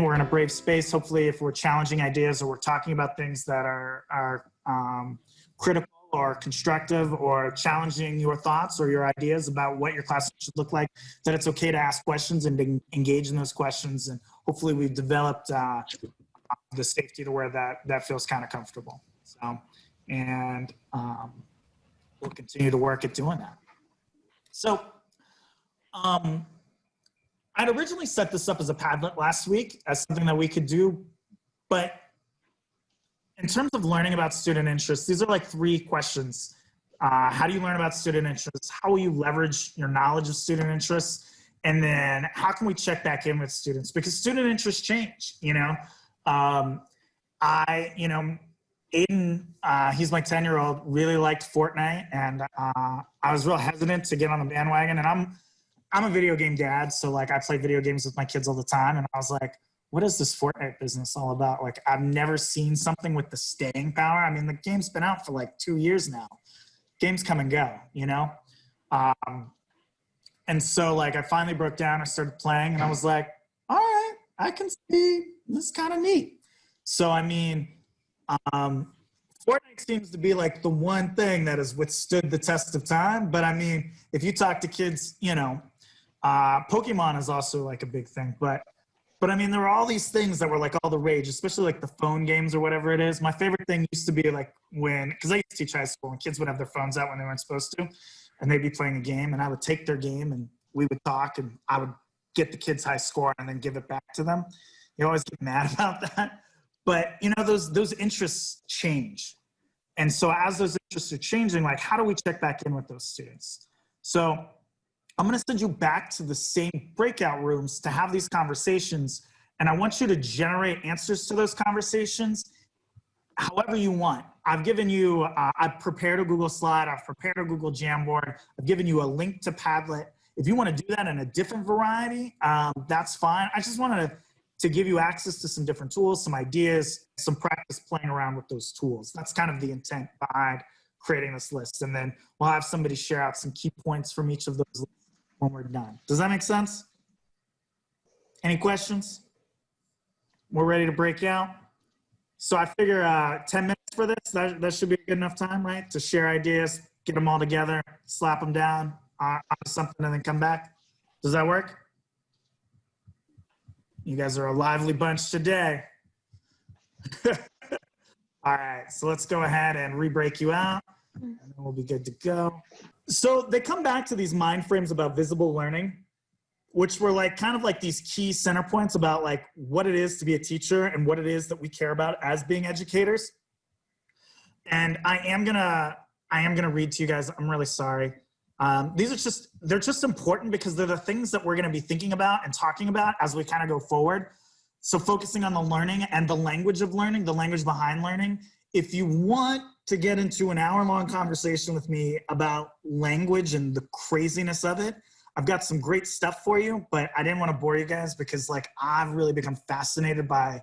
We're in a brave space. Hopefully, if we're challenging ideas or we're talking about things that are critical or constructive or challenging your thoughts or your ideas about what your class should look like, that it's okay to ask questions and to engage in those questions. And hopefully we've developed the safety to where that feels kind of comfortable. So, and we'll continue to work at doing that. So, I'd originally set this up as a Padlet last week as something that we could do, but in terms of learning about student interests, these are like 3 questions. How do you learn about student interests? How will you leverage your knowledge of student interests? And then how can we check back in with students? Because student interests change, you know? Aiden, he's my 10-year-old, really liked Fortnite, and I was real hesitant to get on the bandwagon. And I'm a video game dad, so like I play video games with my kids all the time, and I was like, what is this Fortnite business all about? Like, I've never seen something with the staying power. I mean, the game's been out for like 2 years now. Games come and go, you know? And so like I finally broke down, I started playing, and I was like, all right, I can see this is kind of neat. So, I mean, Fortnite seems to be like the one thing that has withstood the test of time. But I mean, if you talk to kids, you know, Pokemon is also like a big thing. But I mean, there were all these things that were like all the rage, especially like the phone games or whatever it is. My favorite thing used to be like because I used to teach high school and kids would have their phones out when they weren't supposed to, and they'd be playing a game, and I would take their game and we would talk, and I would get the kids' high score and then give it back to them. You always get mad about that. But, you know, those interests change. And so as those interests are changing, like, how do we check back in with those students? So I'm going to send you back to the same breakout rooms to have these conversations. And I want you to generate answers to those conversations however you want. I've given you, I've prepared a Google slide. I've prepared a Google Jamboard. I've given you a link to Padlet. If you want to do that in a different variety, that's fine. I just wanted to give you access to some different tools, some ideas, some practice playing around with those tools. That's kind of the intent behind creating this list. And then we'll have somebody share out some key points from each of those lists when we're done. Does that make sense? Any questions? We're ready to break out. So I figure 10 minutes for this, that should be a good enough time, right? To share ideas, get them all together, slap them down onto something, and then come back. Does that work? You guys are a lively bunch today. All right, so let's go ahead and re-break you out, and then we'll be good to go. So they come back to these mind frames about visible learning, which were like kind of like these key center points about like what it is to be a teacher and what it is that we care about as being educators. And I am gonna read to you guys. I'm really sorry. These are they're just important because they're the things that we're going to be thinking about and talking about as we kind of go forward. So focusing on the learning and the language of learning, the language behind learning. If you want to get into an hour-long conversation with me about language and the craziness of it, I've got some great stuff for you, but I didn't want to bore you guys because like I've really become fascinated by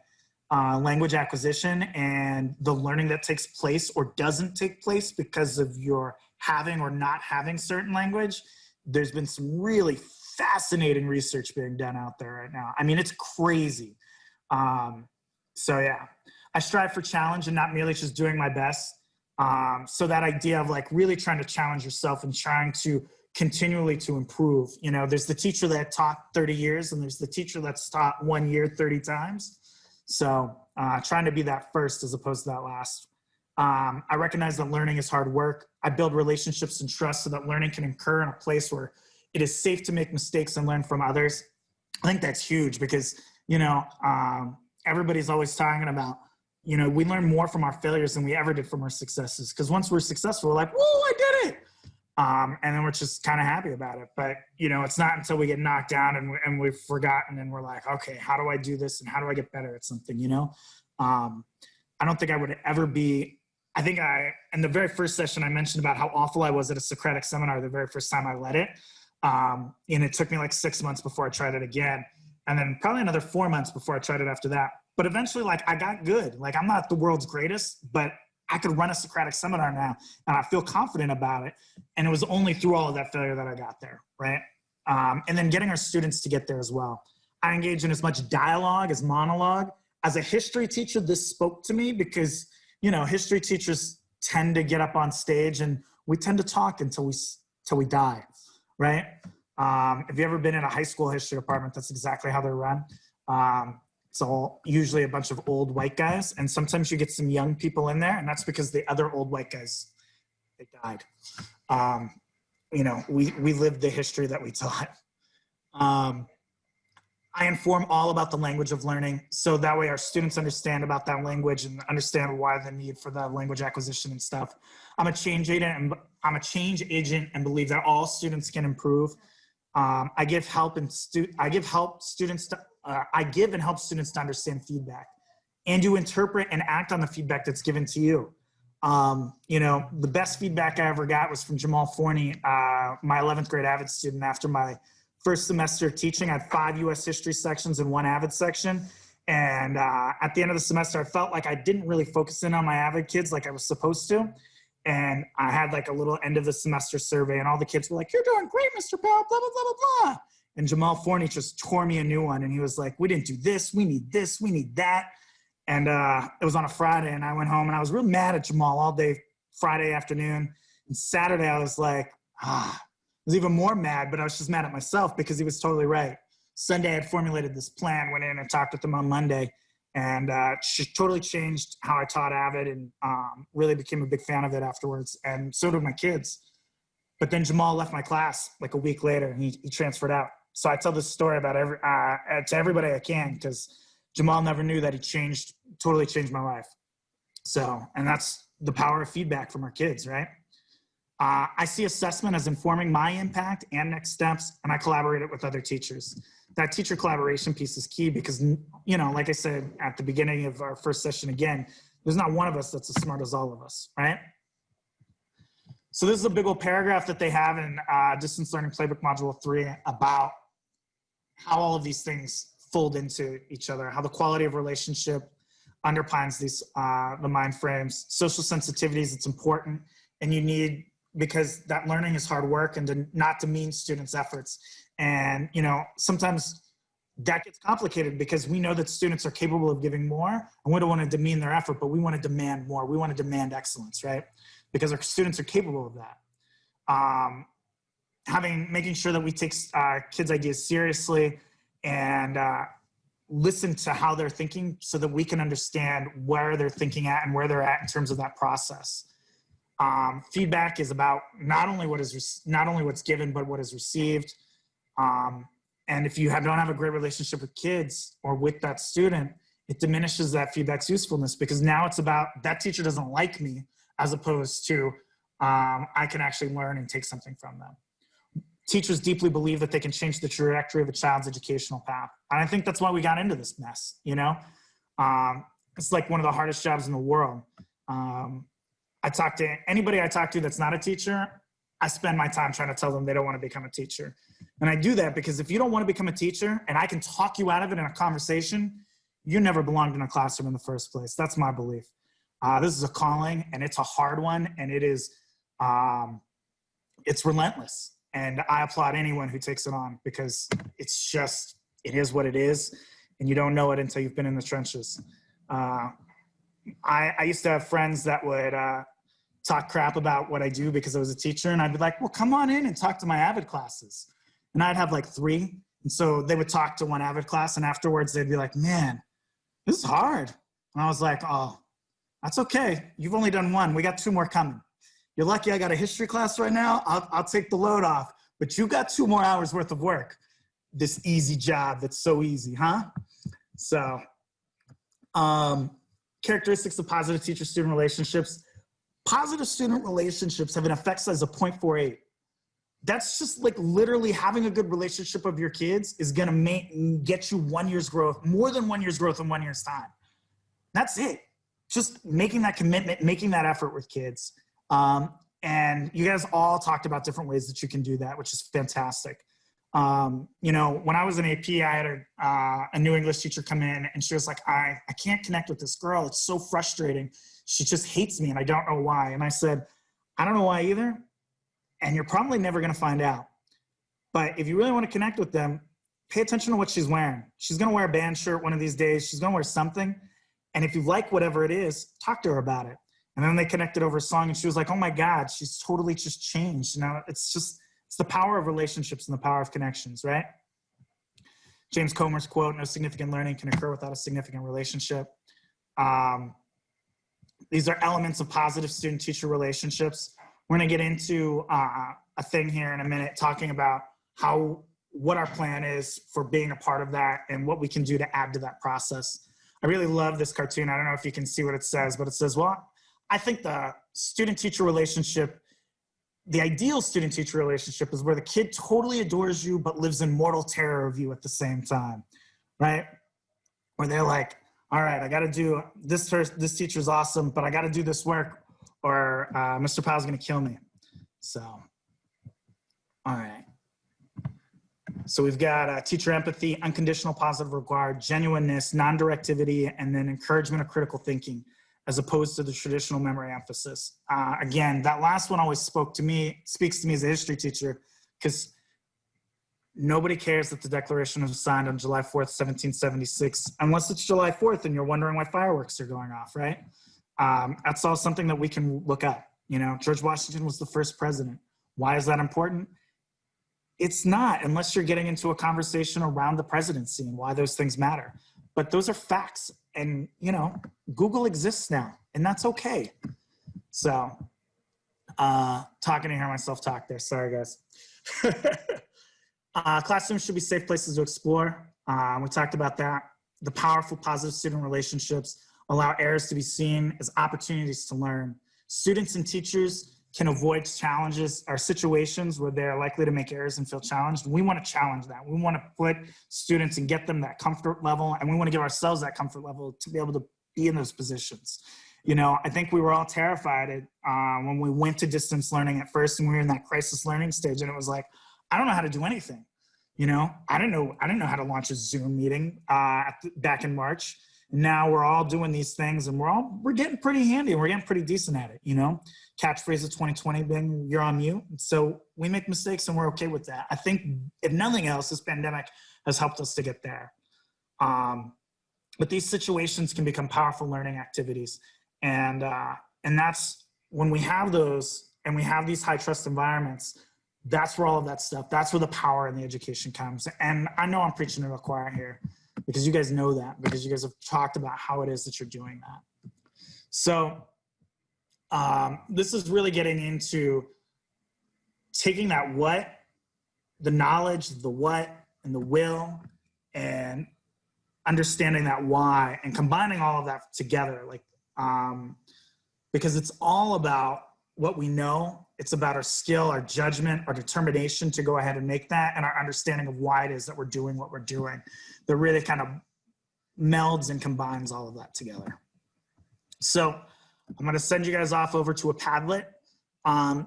language acquisition and the learning that takes place or doesn't take place because of your having or not having certain language. There's been some really fascinating research being done out there right now. I mean, it's crazy. So yeah, I strive for challenge and not merely just doing my best. So that idea of like really trying to challenge yourself and trying to continually to improve. You know, there's the teacher that taught 30 years and there's the teacher that's taught 1 year 30 times. So trying to be that first as opposed to that last. I recognize that learning is hard work. I build relationships and trust so that learning can occur in a place where it is safe to make mistakes and learn from others. I think that's huge because, you know, everybody's always talking about, you know, we learn more from our failures than we ever did from our successes. Because once we're successful, we're like, whoa, I did it. And then we're just kind of happy about it. But, you know, it's not until we get knocked down and we've forgotten and we're like, okay, how do I do this? And how do I get better at something, you know? I don't think I would ever be, I think in the very first session, I mentioned about how awful I was at a Socratic seminar the very first time I led it. And it took me like 6 months before I tried it again. And then probably another 4 months before I tried it after that. But eventually, like, I got good. Like, I'm not the world's greatest, but I could run a Socratic seminar now, and I feel confident about it. And it was only through all of that failure that I got there, right? And then getting our students to get there as well. I engage in as much dialogue as monologue. As a history teacher, this spoke to me because, you know, history teachers tend to get up on stage and we tend to talk until we die, right? If you ever been in a high school history department, that's exactly how they're run. It's all usually a bunch of old white guys, and sometimes you get some young people in there, and that's because the other old white guys, they died. You know, we lived the history that we taught. I inform all about the language of learning, so that way our students understand about that language and understand why the need for the language acquisition and stuff. I'm a change agent and believe that all students can improve. I give and help students to understand feedback, and you interpret and act on the feedback that's given to you. You know, the best feedback I ever got was from Jamal Forney, my 11th grade AVID student. After my first semester of teaching, I had 5 US history sections and 1 AVID section. And at the end of the semester, I felt like I didn't really focus in on my AVID kids like I was supposed to. And I had like a little end of the semester survey, and all the kids were like, "You're doing great, Mr. Powell, blah, blah, blah, blah, blah." And Jamal Forney just tore me a new one. And he was like, "We didn't do this, we need that." And it was on a Friday, and I went home and I was real mad at Jamal all day Friday afternoon. And Saturday I was like, I was even more mad, but I was just mad at myself because he was totally right. Sunday I had formulated this plan, went in and talked with him on Monday, and totally changed how I taught AVID, and really became a big fan of it afterwards. And so did my kids. But then Jamal left my class like a week later, and he transferred out. So I tell this story about to everybody I can, because Jamal never knew that he totally changed my life. So, and that's the power of feedback from our kids, right? I see assessment as informing my impact and next steps, and I collaborate it with other teachers. That teacher collaboration piece is key because, you know, like I said at the beginning of our first session again, there's not one of us that's as smart as all of us, right? So this is a big old paragraph that they have in Distance Learning Playbook Module 3 about how all of these things fold into each other, how the quality of relationship underpins these, the mind frames. Social sensitivities, it's important, and you need, because that learning is hard work, and not demean students' efforts. And, you know, sometimes that gets complicated because we know that students are capable of giving more, and we don't want to demean their effort, but we want to demand more. We want to demand excellence, right? Because our students are capable of that. Making sure that we take kids' ideas seriously and listen to how they're thinking so that we can understand where they're thinking at and where they're at in terms of that process. Feedback is about not only what's given, but what is received. And if you don't have a great relationship with kids or with that student, it diminishes that feedback's usefulness, because now it's about that teacher doesn't like me, as opposed to I can actually learn and take something from them. Teachers deeply believe that they can change the trajectory of a child's educational path. And I think that's why we got into this mess, you know? It's like one of the hardest jobs in the world. I talk to anybody I talk to that's not a teacher, I spend my time trying to tell them they don't want to become a teacher. And I do that because if you don't want to become a teacher and I can talk you out of it in a conversation, you never belonged in a classroom in the first place. That's my belief. This is a calling, and it's a hard one, and it is, it's relentless. And I applaud anyone who takes it on, because it's just, it is what it is, and you don't know it until you've been in the trenches. I used to have friends that would talk crap about what I do because I was a teacher, and I'd be like, well, come on in and talk to my AVID classes. And I'd have like 3. And so they would talk to one AVID class, and afterwards they'd be like, man, this is hard. And I was like, oh, that's okay. You've only done 1. We got 2 more coming. You're lucky I got a history class right now. I'll take the load off, but you got 2 more hours worth of work. This easy job that's so easy, huh? So, characteristics of positive teacher-student relationships. Positive student relationships have an effect size of 0.48. That's just like literally having a good relationship with your kids is gonna get you 1 year's growth, more than 1 year's growth in 1 year's time. That's it. Just making that commitment, making that effort with kids. And you guys all talked about different ways that you can do that, which is fantastic. You know, when I was an AP, I had a new English teacher come in, and she was like, I can't connect with this girl. It's so frustrating. She just hates me, and I don't know why. And I said, I don't know why either, and you're probably never going to find out. But if you really want to connect with them, pay attention to what she's wearing. She's going to wear a band shirt one of these days. She's going to wear something. And if you like whatever it is, talk to her about it. And then they connected over a song and she was like, oh my God, she's totally just changed. You know, it's the power of relationships and the power of connections, right? James Comer's quote, no significant learning can occur without a significant relationship. These are elements of positive student-teacher relationships. We're gonna get into a thing here in a minute, talking about what our plan is for being a part of that and what we can do to add to that process. I really love this cartoon. I don't know if you can see what it says, but it says, well, I think the student-teacher relationship, the ideal student-teacher relationship is where the kid totally adores you, but lives in mortal terror of you at the same time, right? Where they're like, all right, I gotta do this teacher's awesome, but I gotta do this work or Mr. Powell's gonna kill me. So, all right. So we've got teacher empathy, unconditional positive regard, genuineness, non-directivity, and then encouragement of critical thinking, as opposed to the traditional memory emphasis. Again, that last one always speaks to me as a history teacher, because nobody cares that the Declaration was signed on July 4th, 1776, unless it's July 4th and you're wondering why fireworks are going off, right? That's all something that we can look up. You know, George Washington was the first president. Why is that important? It's not, unless you're getting into a conversation around the presidency and why those things matter. But those are facts. And, you know, Google exists now, and that's okay. So, talking to hear myself talk there. Sorry, guys. Classrooms should be safe places to explore. We talked about that. The powerful positive student relationships allow errors to be seen as opportunities to learn. Students and teachers can avoid challenges or situations where they're likely to make errors and feel challenged. We want to challenge that. We want to put students and get them that comfort level, and we want to give ourselves that comfort level to be able to be in those positions. You know, I think we were all terrified when we went to distance learning at first, and we were in that crisis learning stage, and it was like, I don't know how to do anything. You know, I didn't know how to launch a Zoom meeting back in March. Now we're all doing these things, and we're getting pretty handy, and we're getting pretty decent at it. You know, catchphrase of 2020 being "you're on mute." So we make mistakes, and we're okay with that. I think if nothing else, this pandemic has helped us to get there. But these situations can become powerful learning activities, and that's when we have those, and we have these high trust environments. That's where all of that stuff. That's where the power in the education comes. And I know I'm preaching to the choir here, because you guys know that, because you guys have talked about how it is that you're doing that. So this is really getting into taking that what, the knowledge, the what, and the will, and understanding that why, and combining all of that together, like, because it's all about what we know. It's about our skill, our judgment, our determination to go ahead and make that, and our understanding of why it is that we're doing what we're doing. That really kind of melds and combines all of that together. So I'm going to send you guys off over to a Padlet.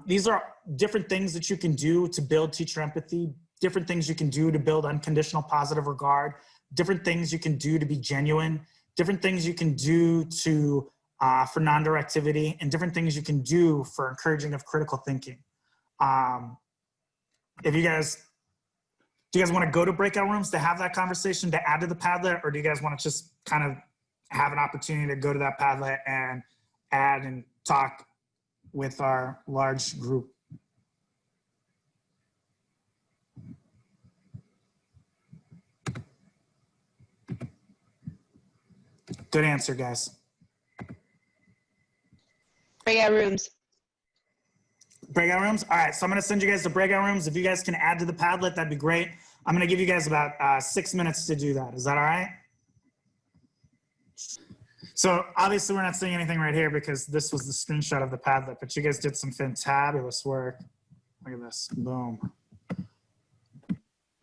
These are different things that you can do to build teacher empathy, different things you can do to build unconditional positive regard, different things you can do to be genuine, different things you can do to for non-directivity, and different things you can do for encouraging of critical thinking. Do you guys want to go to breakout rooms to have that conversation, to add to the Padlet, or do you guys want to just kind of have an opportunity to go to that Padlet and add and talk with our large group? Good answer, guys. Breakout rooms. Breakout rooms? All right, so I'm going to send you guys to breakout rooms. If you guys can add to the Padlet, that'd be great. I'm going to give you guys about 6 minutes to do that. Is that all right? So obviously we're not seeing anything right here because this was the screenshot of the Padlet, but you guys did some fantabulous work. Look at this, boom.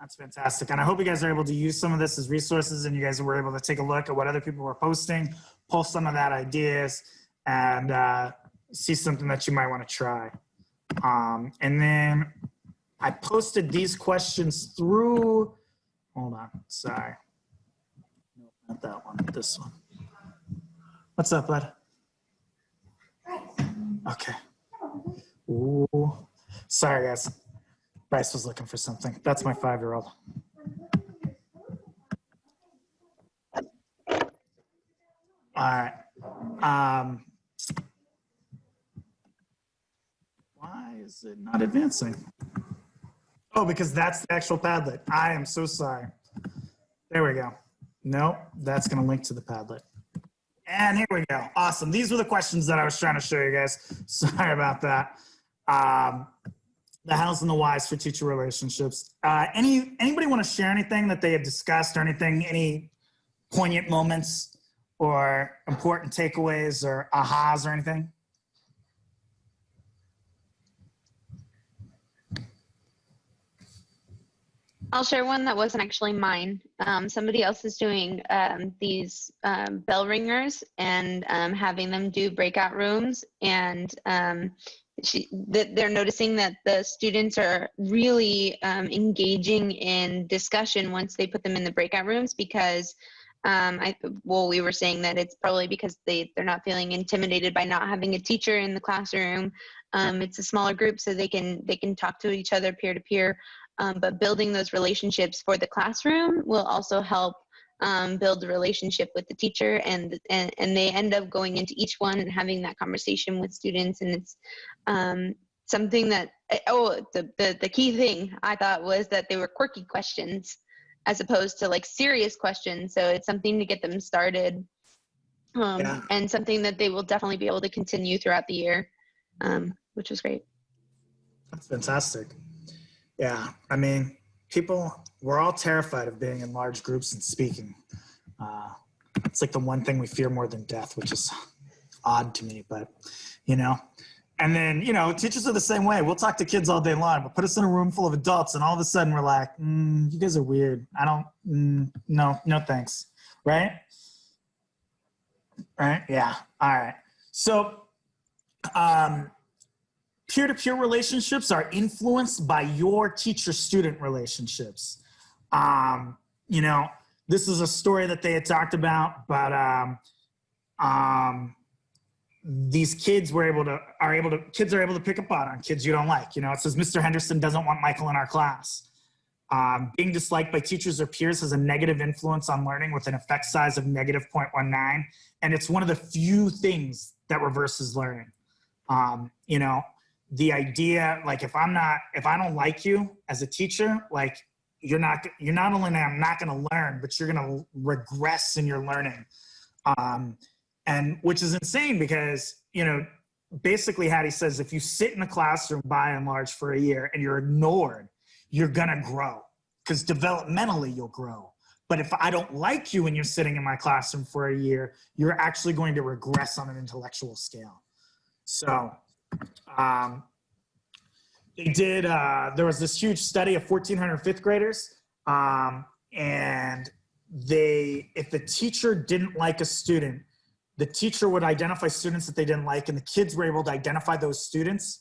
That's fantastic. And I hope you guys are able to use some of this as resources, and you guys were able to take a look at what other people were posting, pull some of that ideas, and see something that you might want to try. And then I posted these questions through, hold on, sorry. No, not that one, this one. What's up, bud? Okay. Ooh. Sorry, guys. Bryce was looking for something. That's my 5-year-old. Why is it not advancing? Oh, because that's the actual Padlet. I am so sorry. There we go. Nope, that's going to link to the Padlet. And here we go. Awesome. These were the questions that I was trying to show you guys. Sorry about that. The hows and the whys for teacher relationships. Anybody want to share anything that they have discussed or anything, any poignant moments or important takeaways or ahas or anything? I'll share one that wasn't actually mine. Somebody else is doing these bell ringers and having them do breakout rooms, and they're noticing that the students are really engaging in discussion once they put them in the breakout rooms, because we were saying that it's probably because they're not feeling intimidated by not having a teacher in the classroom. It's a smaller group, so they can talk to each other peer to peer. But building those relationships for the classroom will also help build the relationship with the teacher, and they end up going into each one and having that conversation with students. And it's something that, the key thing I thought was that they were quirky questions as opposed to like serious questions. So it's something to get them started, and something that they will definitely be able to continue throughout the year, which was great. That's fantastic. Yeah, I mean, we're all terrified of being in large groups and speaking. It's like the one thing we fear more than death, which is odd to me, but, and then, teachers are the same way. We'll talk to kids all day long, but put us in a room full of adults and all of a sudden we're like, you guys are weird. I don't, no thanks. Right? Right? Yeah. All right. So, peer-to-peer relationships are influenced by your teacher-student relationships. This is a story that they had talked about, but these kids are able to pick up on kids you don't like. It says Mr. Henderson doesn't want Michael in our class. Being disliked by teachers or peers has a negative influence on learning with an effect size of negative 0.19, and it's one of the few things that reverses learning. The idea, like, if I don't like you as a teacher, like, you're not only I'm not going to learn, but you're going to regress in your learning. And which is insane because, basically Hattie says, if you sit in the classroom by and large for a year and you're ignored, you're going to grow, because developmentally you'll grow. But if I don't like you when you're sitting in my classroom for a year, you're actually going to regress on an intellectual scale. So, there was this huge study of 1,400 fifth graders, and if the teacher didn't like a student, the teacher would identify students that they didn't like, and the kids were able to identify those students.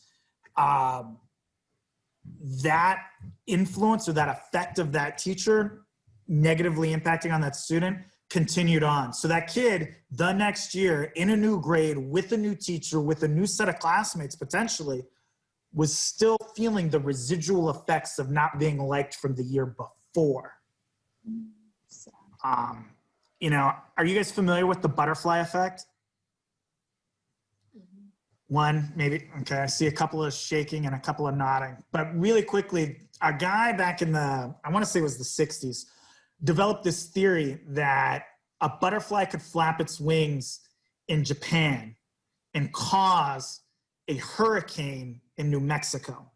That influence or that effect of that teacher negatively impacting on that student continued on. So that kid, the next year, in a new grade, with a new teacher, with a new set of classmates potentially, was still feeling the residual effects of not being liked from the year before. Are you guys familiar with the butterfly effect? One, maybe. Okay, I see a couple of shaking and a couple of nodding. But really quickly, a guy back in I want to say it was the 60s, developed this theory that a butterfly could flap its wings in Japan and cause a hurricane in New Mexico.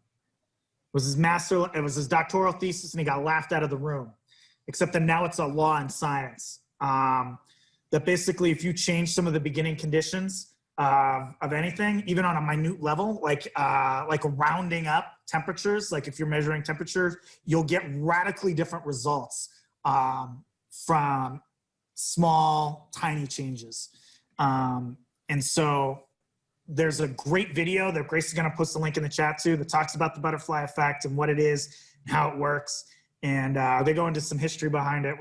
It was his doctoral thesis, and he got laughed out of the room. Except that now it's a law in science. That basically, if you change some of the beginning conditions of anything, even on a minute level, like rounding up temperatures, like if you're measuring temperatures, you'll get radically different results from small, tiny changes. And so there's a great video that Grace is going to post a link in the chat to that talks about the butterfly effect and what it is, and how it works. And they go into some history behind it,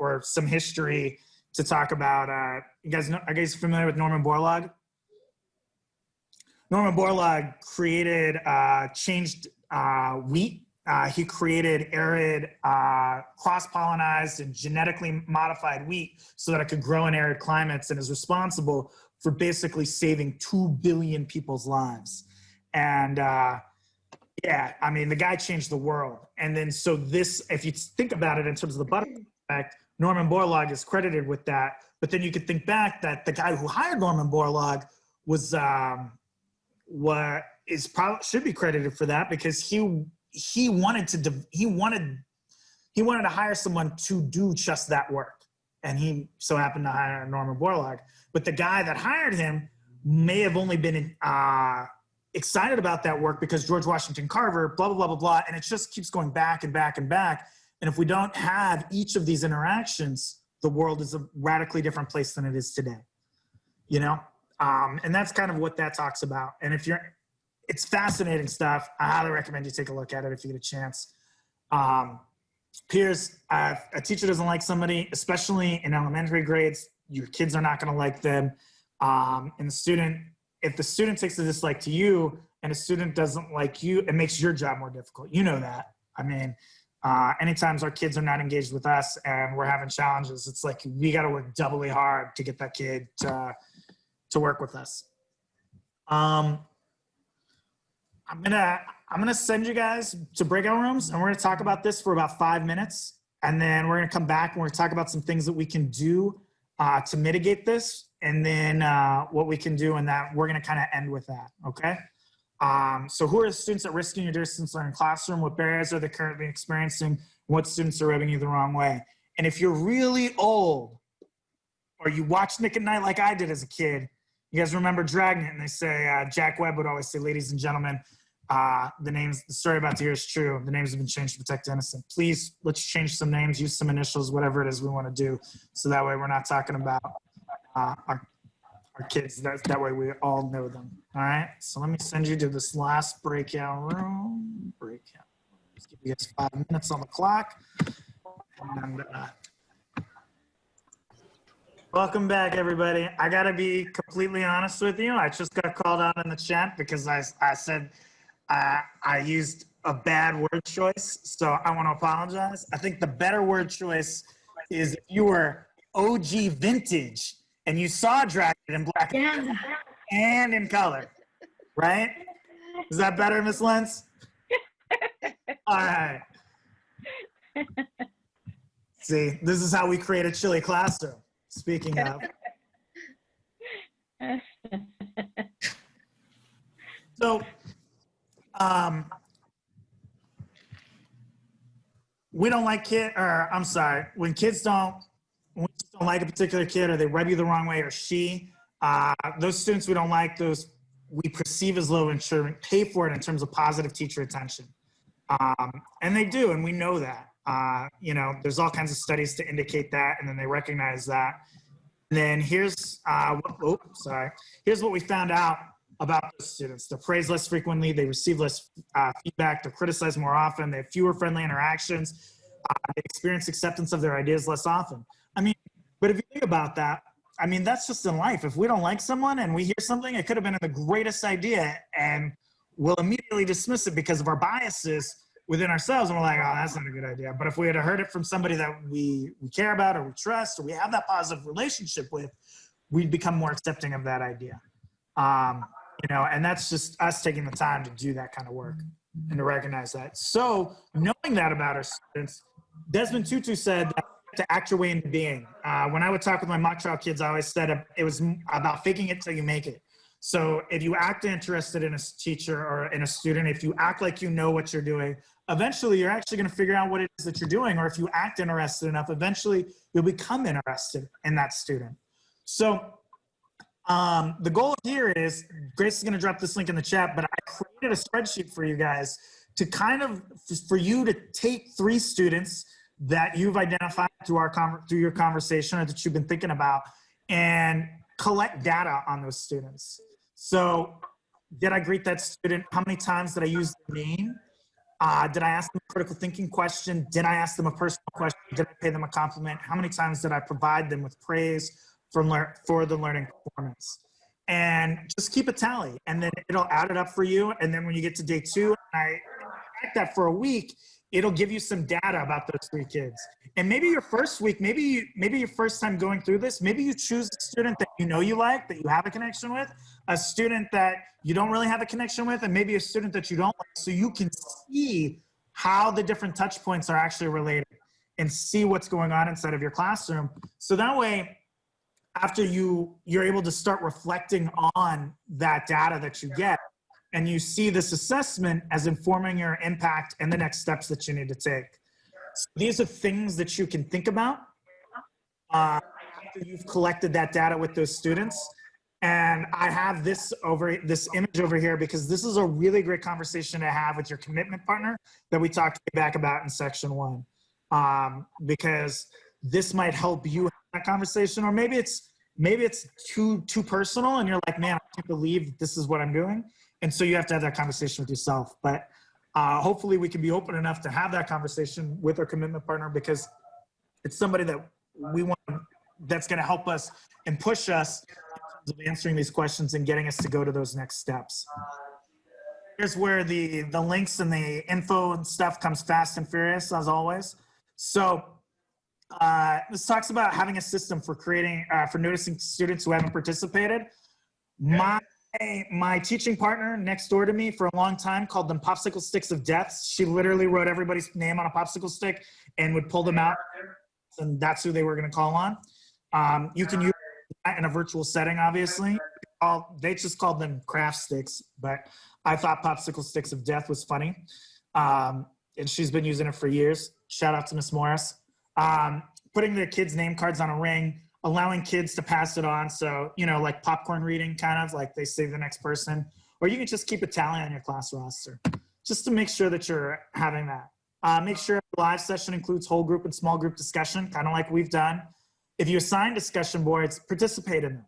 or some history to talk about. Are you guys familiar with Norman Borlaug? Norman Borlaug changed wheat. He created arid, cross-pollinized and genetically modified wheat so that it could grow in arid climates, and is responsible for basically saving 2 billion people's lives. And yeah, I mean, the guy changed the world. And then so this, if you think about it in terms of the butterfly effect, Norman Borlaug is credited with that. But then you could think back that the guy who hired Norman Borlaug was what is probably should be credited for that, because he wanted to hire someone to do just that work, and he so happened to hire Norman Borlaug. But the guy that hired him may have only been excited about that work because George Washington Carver, blah blah blah blah blah, and it just keeps going back and back and back. And if we don't have each of these interactions, the world is a radically different place than it is today, you know? And that's kind of what that talks about. And if it's fascinating stuff. I highly recommend you take a look at it if you get a chance. Peers, a teacher doesn't like somebody, especially in elementary grades, your kids are not gonna like them. And if the student takes a dislike to you and a student doesn't like you, it makes your job more difficult. You know that. I mean, anytime our kids are not engaged with us and we're having challenges, it's like we got to work doubly hard to get that kid to work with us. I'm gonna send you guys to breakout rooms, and we're gonna talk about this for about 5 minutes, and then we're gonna come back and we're gonna talk about some things that we can do to mitigate this, and then what we can do, and that we're gonna kind of end with that. Okay. So who are the students at risk in your distance learning classroom? What barriers are they currently experiencing? What students are rubbing you the wrong way? And if you're really old, or you watched Nick at Night like I did as a kid, you guys remember Dragnet, and they say, Jack Webb would always say, ladies and gentlemen, the story about to hear is true. The names have been changed to protect the innocent. Please, let's change some names, use some initials, whatever it is we want to do. So that way we're not talking about our kids. That way we all know them. All right. So let me send you to this last breakout room. Just give you guys 5 minutes on the clock. And welcome back, everybody. I got to be completely honest with you. I just got called out in the chat because I said I used a bad word choice. So I want to apologize. I think the better word choice is if you were OG vintage and you saw Dragon in black and in color, right? Is that better, Miss Lentz? All right. See, this is how we create a chilly classroom. Speaking of. So, we don't like when kids don't like a particular kid, or they rub you the wrong way, or those students we don't like, those we perceive as low and pay for it in terms of positive teacher attention. And they do, and we know that. You know, there's all kinds of studies to indicate that, and then they recognize that. And then here's what we found out about those students. They're praised less frequently, they receive less feedback, they're criticized more often, they have fewer friendly interactions, they experience acceptance of their ideas less often. I mean, but if you think about that, I mean, that's just in life. If we don't like someone and we hear something, it could have been the greatest idea, and we'll immediately dismiss it because of our biases within ourselves, and we're like, oh, that's not a good idea. But if we had heard it from somebody that we care about, or we trust, or we have that positive relationship with, we'd become more accepting of that idea. You know, and that's just us taking the time to do that kind of work and to recognize that. So knowing that about our students, Desmond Tutu said that to act your way into being. When I would talk with my mock trial kids, I always said it was about faking it till you make it. So if you act interested in a teacher or in a student, if you act like you know what you're doing, eventually you're actually going to figure out what it is that you're doing. Or if you act interested enough, eventually you'll become interested in that student. So the goal here is, Grace is going to drop this link in the chat, but I created a spreadsheet for you guys to for you to take 3 students that you've identified through your conversation, or that you've been thinking about, and collect data on those students. So did I greet that student? How many times did I use their name? Did I ask them a critical thinking question? Did I ask them a personal question? Did I pay them a compliment? How many times did I provide them with praise for the learning performance? And just keep a tally, and then it'll add it up for you. And then when you get to day 2, and I track that for a week, it'll give you some data about those 3 kids. And maybe your first week, maybe your first time going through this, maybe you choose a student that you know you like, that you have a connection with, a student that you don't really have a connection with, and maybe a student that you don't like, so you can see how the different touch points are actually related and see what's going on inside of your classroom. So that way, after you're able to start reflecting on that data that you get, and you see this assessment as informing your impact and the next steps that you need to take. So these are things that you can think about after you've collected that data with those students. And I have this image over here because this is a really great conversation to have with your commitment partner that we talked back about in section 1. Because this might help you have that conversation, or maybe it's too personal and you're like, man, I can't believe this is what I'm doing. And so you have to have that conversation with yourself. But hopefully we can be open enough to have that conversation with our commitment partner, because it's somebody that we want, that's going to help us and push us in terms of answering these questions and getting us to go to those next steps. Here's where the links and the info and stuff comes fast and furious, as always. So this talks about having a system for creating, for noticing students who haven't participated. My teaching partner next door to me for a long time called them popsicle sticks of death. She literally wrote everybody's name on a popsicle stick and would pull them out, and that's who they were going to call on. You can use that in a virtual setting, obviously. They just called them craft sticks, but I thought popsicle sticks of death was funny. And she's been using it for years. Shout out to Miss Morris. Putting their kids' name cards on a ring, allowing kids to pass it on. So, you know, like popcorn reading, kind of like they save the next person, or you can just keep a tally on your class roster just to make sure that you're having that. Make sure the live session includes whole group and small group discussion, kind of like we've done. If you assign discussion boards, participate in them.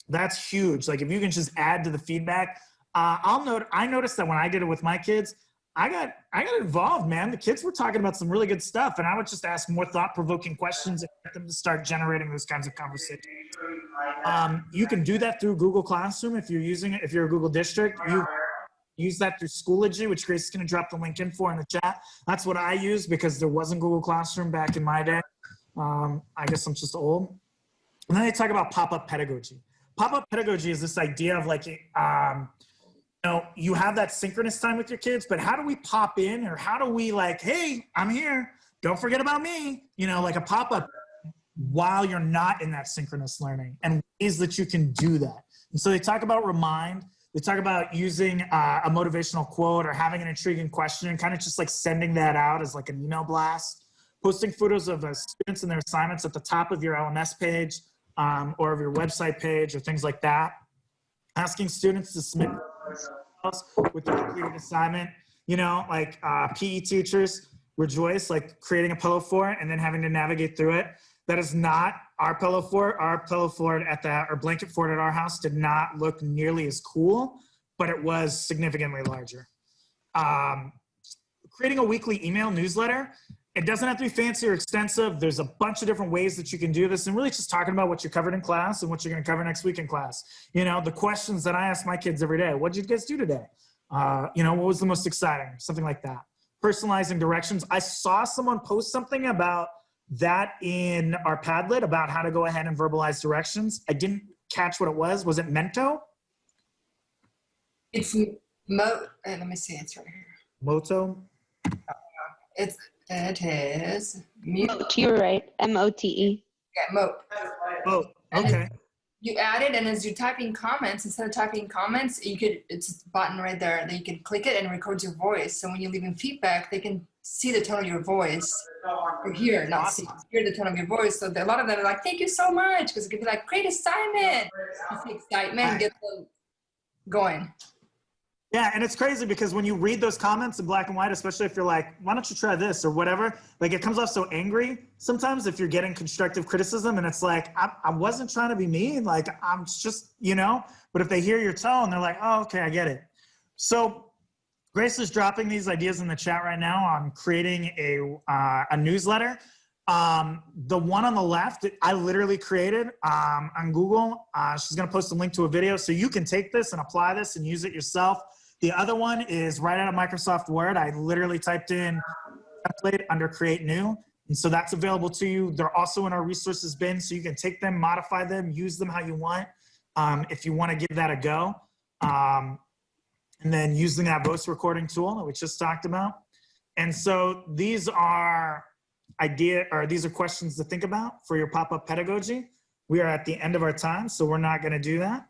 That's huge. Like if you can just add to the feedback. I noticed that when I did it with my kids, I got involved, man. The kids were talking about some really good stuff, and I would just ask more thought-provoking questions and get them to start generating those kinds of conversations. You can do that through Google Classroom if you're using it. If you're a Google district, you use that through Schoology, which Grace is going to drop the link in for in the chat. That's what I use because there wasn't Google Classroom back in my day. I guess I'm just old. And then they talk about pop-up pedagogy. Pop-up pedagogy is this idea of like, you know, you have that synchronous time with your kids, but how do we pop in, or how do we like, hey, I'm here, don't forget about me, you know, like a pop-up while you're not in that synchronous learning, and ways that you can do that. And so they talk about remind, they talk about using a motivational quote or having an intriguing question and kind of just like sending that out as like an email blast, posting photos of students and their assignments at the top of your LMS page or of your website page or things like that, asking students to submit with the completed assignment, you know, like PE teachers rejoice, like creating a pillow fort and then having to navigate through it. That is not our pillow fort. Our pillow fort at our blanket fort at our house did not look nearly as cool, but it was significantly larger. Creating a weekly email newsletter. It doesn't have to be fancy or extensive. There's a bunch of different ways that you can do this, and really just talking about what you covered in class and what you're going to cover next week in class. You know, the questions that I ask my kids every day. What did you guys do today? You know, what was the most exciting? Something like that. Personalizing directions. I saw someone post something about that in our Padlet about how to go ahead and verbalize directions. I didn't catch what it was. Was it Mento? It's let me see. It's right here. Moto? It is Mote, you're right. M-O-T-E. Yeah, Mote. Oh, okay. You add it, and as you type in comments, instead of typing comments, it's a button right there that you can click it and it records your voice. So when you're leaving feedback, they can see the tone of your voice. Or hear the tone of your voice. So a lot of them are like, thank you so much, because it could be like, great assignment. You see excitement and get them going. Yeah, and it's crazy because when you read those comments in black and white, especially if you're like, why don't you try this or whatever, like it comes off so angry sometimes if you're getting constructive criticism, and it's like, I wasn't trying to be mean, like I'm just, you know, but if they hear your tone, they're like, oh, okay, I get it. So Grace is dropping these ideas in the chat right now on creating a newsletter. The one on the left, I literally created on Google. She's gonna post a link to a video so you can take this and apply this and use it yourself. The other one is right out of Microsoft Word. I literally typed in template under Create New. And so that's available to you. They're also in our resources bin, so you can take them, modify them, use them how you want, if you want to give that a go. And then using that voice recording tool that we just talked about. And so these are these are questions to think about for your pop-up pedagogy. We are at the end of our time, so we're not going to do that,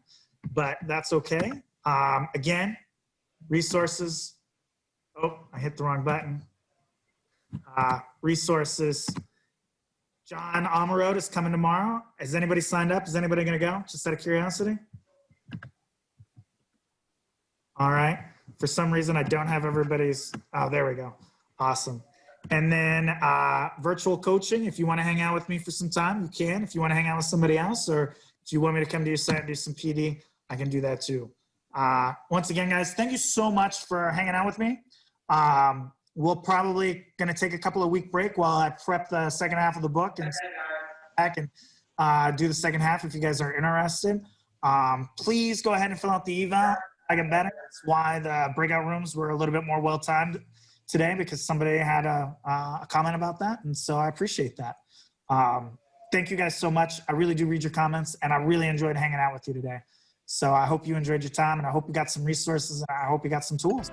but that's okay. Again, resources. Oh, I hit the wrong button. Resources. John Amarode is coming tomorrow. Is anybody signed up? Is anybody going to go? Just out of curiosity. All right. For some reason, I don't have everybody's. Oh, there we go. Awesome. And then virtual coaching. If you want to hang out with me for some time, you can. If you want to hang out with somebody else, or if you want me to come to your site and do some PD, I can do that too. Once again, guys, thank you so much for hanging out with me. We'll probably going to take a couple of week break while I prep the second half of the book and back and do the second half if you guys are interested. Please go ahead and fill out the eval. I get better. That's why the breakout rooms were a little bit more well-timed today, because somebody had a comment about that. And so I appreciate that. Thank you guys so much. I really do read your comments, and I really enjoyed hanging out with you today. So I hope you enjoyed your time, and I hope you got some resources, and I hope you got some tools.